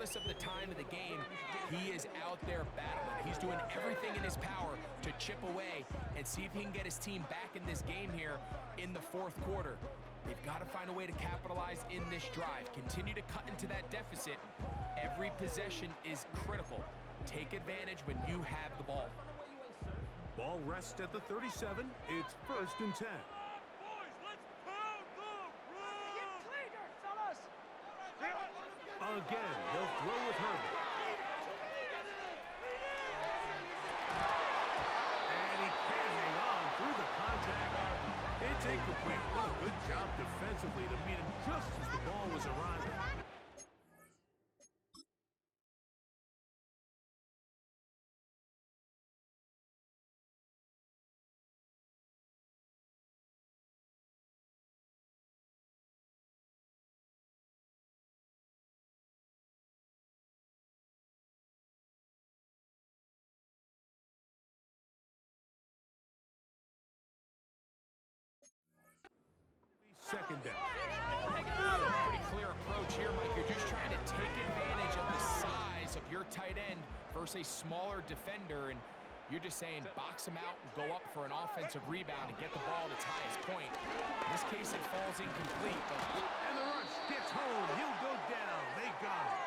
regardless of the time of the game, he is out there battling. He's doing everything in his power to chip away and see if he can get his team back in this game here in the fourth quarter. They've got to find a way to capitalize in this drive. Continue to cut into that deficit. Every possession is critical. Take advantage when you have the ball. Ball rests at the 37. It's 1st and 10. Again, they'll throw with Herbert. And he can't hang on through the contact. It's incomplete. What a good job defensively to meet him just as the ball was arriving. Second down. Pretty clear approach here, Mike. You're just trying to take advantage of the size of your tight end versus a smaller defender, and you're just saying box him out and go up for an offensive rebound and get the ball at its highest point. In this case, it falls incomplete. And the rush gets home. He'll go down. They got him.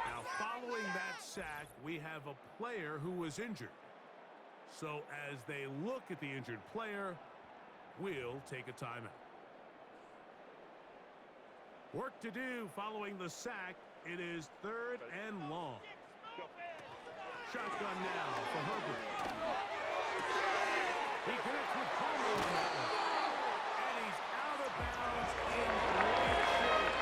Now, following that sack, we have a player who was injured. So as they look at the injured player, we'll take a timeout. Work to do following the sack. It is 3rd and long. Shotgun now for Herbert. He connects with Palmer on that one. And he's out of bounds in great shape.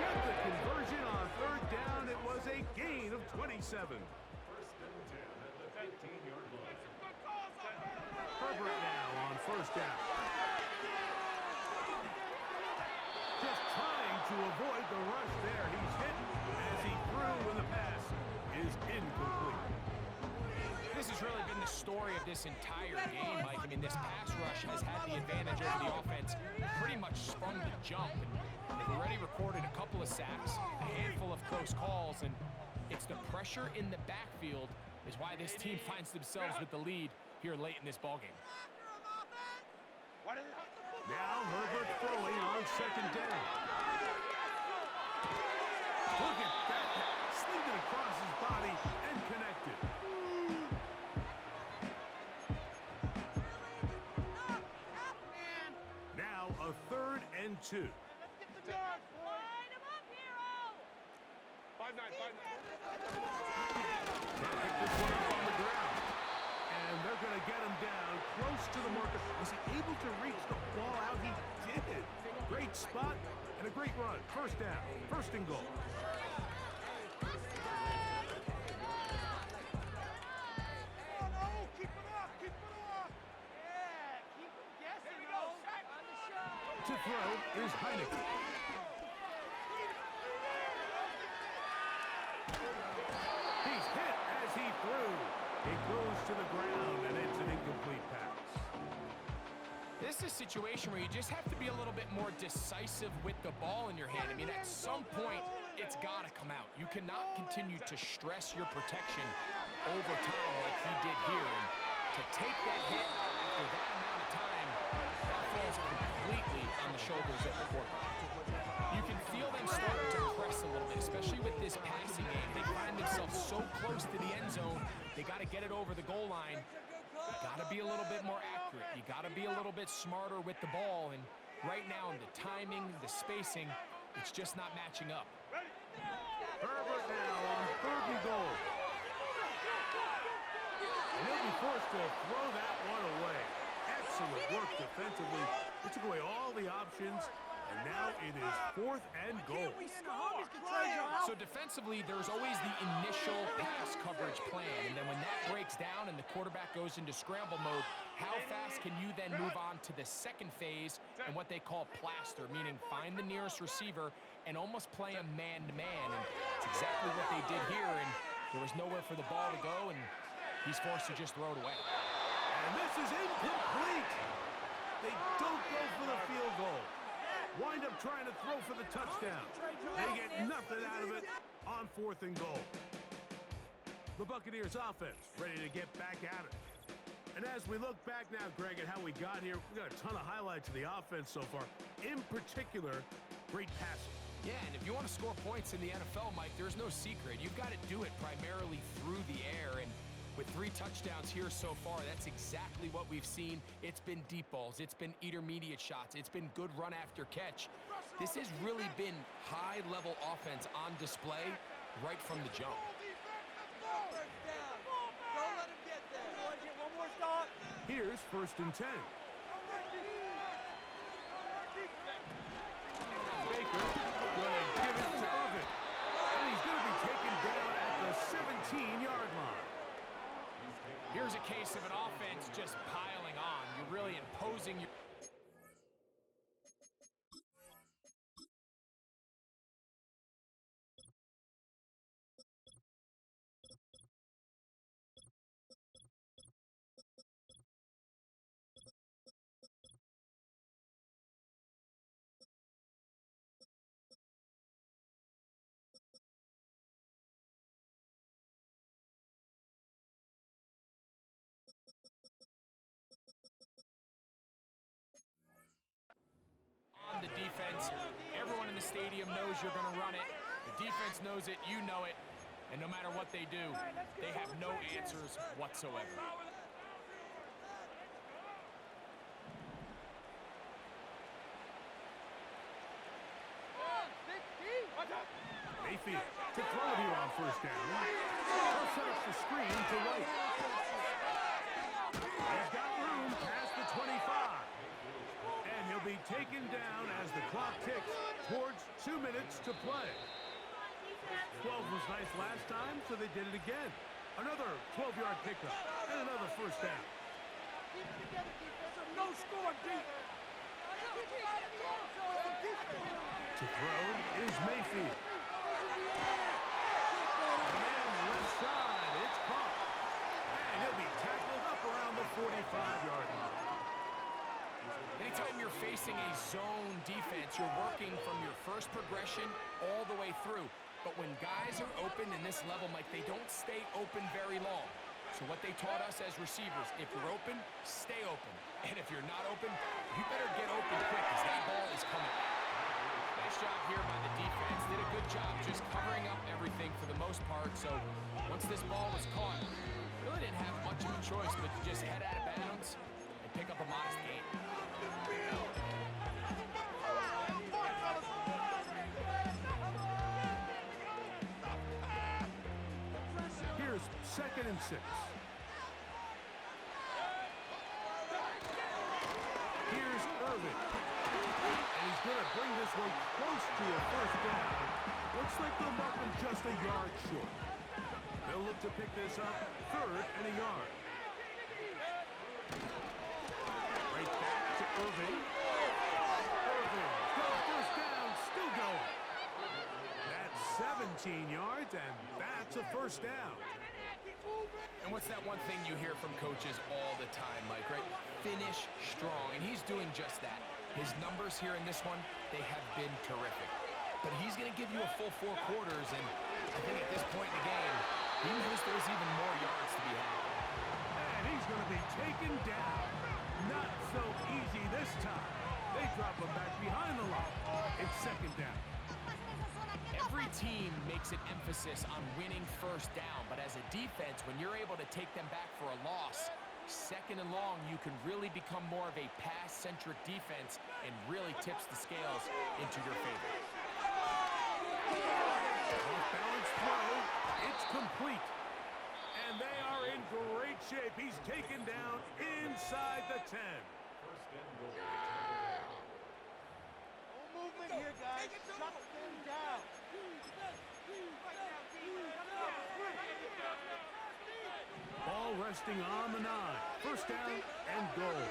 Get the conversion on 3rd down. It was a gain of 27. Herbert now on 1st down. Just trying to avoid the rush there. He's hit as he threw when the pass is incomplete. This has really been the story of this entire game, Mike. I mean, this pass rush has had the advantage over the offense pretty much from the jump. And they've already recorded a couple of sacks, a handful of close calls, and it's the pressure in the backfield is why this team finds themselves with the lead here late in this ballgame. Now Herbert throwing on 2nd down. Look at that. Slinged it across his body and connected. Now a 3rd and 2. Line him up, hero! 5-9, 5-9. Can't pick this one up on the ground. And they're going to get him down close to the marker. Was he able to reach the ball out? He did. Great spot and a great run. 1st down. 1st and goal. Keep it up! Keep it up! Yeah, keep him guessing. Here we go, Shaq. On the shot. To throw is Heineken. He's hit as he threw. He goes to the ground, and it's an incomplete pass. This is a situation where you just have to be a little bit more decisive with the ball in your hand. I mean, at some point, it's got to come out. You cannot continue to stress your protection over time like he did here. And to take that hit after that amount of time, that falls completely on the shoulders of the quarterback. You can feel them start to press a little bit, especially with this passing game. They find themselves so close to the end zone, they got to get it over the goal line. You got to be a little bit more accurate. You got to be a little bit smarter with the ball. And right now, the timing, the spacing, it's just not matching up. Herbert now on 3rd and goal. And he'll be forced to throw that one away. Excellent work defensively. It took away all the options. And now it is 4th and goal. So defensively, there's always the initial pass coverage plan. And then when that breaks down and the quarterback goes into scramble mode, how fast can you then move on to the second phase and what they call plaster, meaning find the nearest receiver and almost play a man-to-man. And it's exactly what they did here. And there was nowhere for the ball to go, and he's forced to just throw it away. And this is incomplete. They don't go for the field goal. Wind up trying to throw for the touchdown. They get nothing out of it on 4th and goal. The Buccaneers offense ready to get back at it. And as we look back now, Greg, at how we got here, we got a ton of highlights of the offense so far. In particular, great passing. Yeah, and if you want to score points in the NFL, Mike, there's no secret. You've got to do it primarily through the air, and with 3 touchdowns here so far, that's exactly what we've seen. It's been deep balls. It's been intermediate shots. It's been good run after catch. This has really been high-level offense on display right from the jump. Here's 1st and 10. Baker going to give it to Irvin. And he's going to be taken down at the 17-yard line. Here's a case of an offense just piling on. You're really imposing your... The defense, everyone in the stadium knows you're going to run it. The defense knows it, you know it, and no matter what they do, they have no answers whatsoever. Mayfield to throw here on 1st down. He'll set up the screen to White. He's got room past the 25. And he'll be taken down as the clock ticks towards 2 minutes to play. 12 was nice last time, so they did it again. Another 12-yard pickup and another 1st down. No score, deep. To throw is Mayfield. And left side, it's caught. And he'll be tackled up around the 45-yard line. Anytime you're facing a zone defense, you're working from your first progression all the way through. But when guys are open in this level, Mike, they don't stay open very long. So what they taught us as receivers, if you're open, stay open. And if you're not open, you better get open quick because that ball is coming. Nice job here by the defense. Did a good job just covering up everything for the most part. So once this ball was caught, really didn't have much of a choice but to just head out of bounds and pick up a modest gain. Here's 2nd and 6. Here's Irvin. And he's going to bring this one close to a 1st down. Looks like they'll mark him just a yard short. They'll look to pick this up 3rd and a yard. Right back to Irvin. Irvin's got a 1st down, still going. That's 17 yards, and that's a 1st down. And what's that one thing you hear from coaches all the time, Mike, right? Finish strong, and he's doing just that. His numbers here in this one, they have been terrific. But he's going to give you a full 4 quarters, and I think at this point in the game, he knows there's even more yards to be had. And he's going to be taken down. Not so easy this time. They drop him back behind the line. It's 2nd down. Every team makes an emphasis on winning 1st down, but as a defense, when you're able to take them back for a loss, 2nd and long, you can really become more of a pass-centric defense and really tips the scales into your favor. Off-balance throw. It's complete. And they are in great shape. He's taken down inside the 10. No movement here, guys. Shut them down. Ball resting on the 9. 1st down and goal.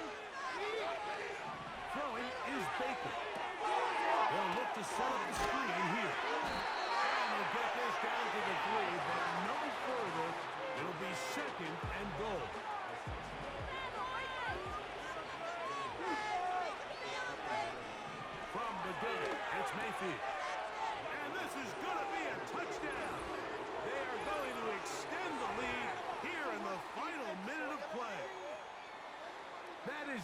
Throwing is Baker. They'll look to set up the screen here. And they'll get this down to the 3, but no further. It'll be 2nd and goal. From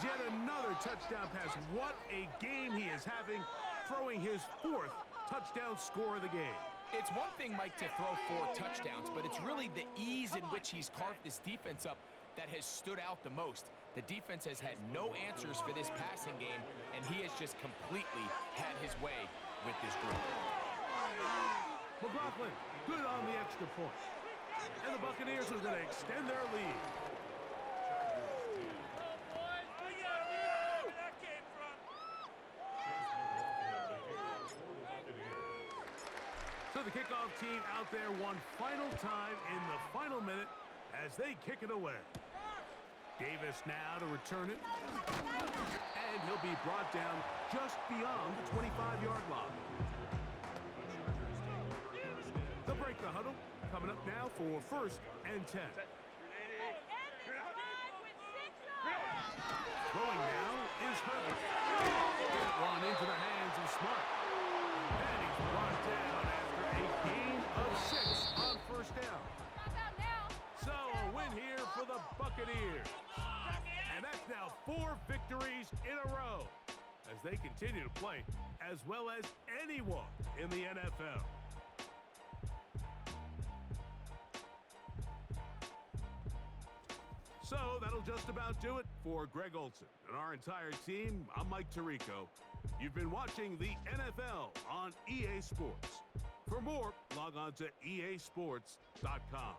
is yet another touchdown pass. What a game he is having, throwing his 4th touchdown score of the game. It's one thing, Mike, to throw 4 touchdowns, but it's really the ease in which he's carved this defense up that has stood out the most. The defense has had no answers for this passing game, and he has just completely had his way with this group. McLaughlin, good on the extra point. And the Buccaneers are going to extend their lead. So the kickoff team out there one final time in the final minute as they kick it away. Davis now to return it. And he'll be brought down just beyond the 25-yard line. They'll break the huddle. Coming up now for 1st and 10. Throwing now is Herbert. Get one into the hands of Smart. And he's brought down after a gain of 6 on 1st down. So a win here for the Buccaneers. And that's now 4 victories in a row as they continue to play as well as anyone in the NFL. So that'll just about do it for Greg Olson and our entire team. I'm Mike Tirico. You've been watching the NFL on EA Sports. For more, log on to easports.com.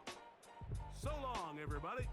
So long, everybody.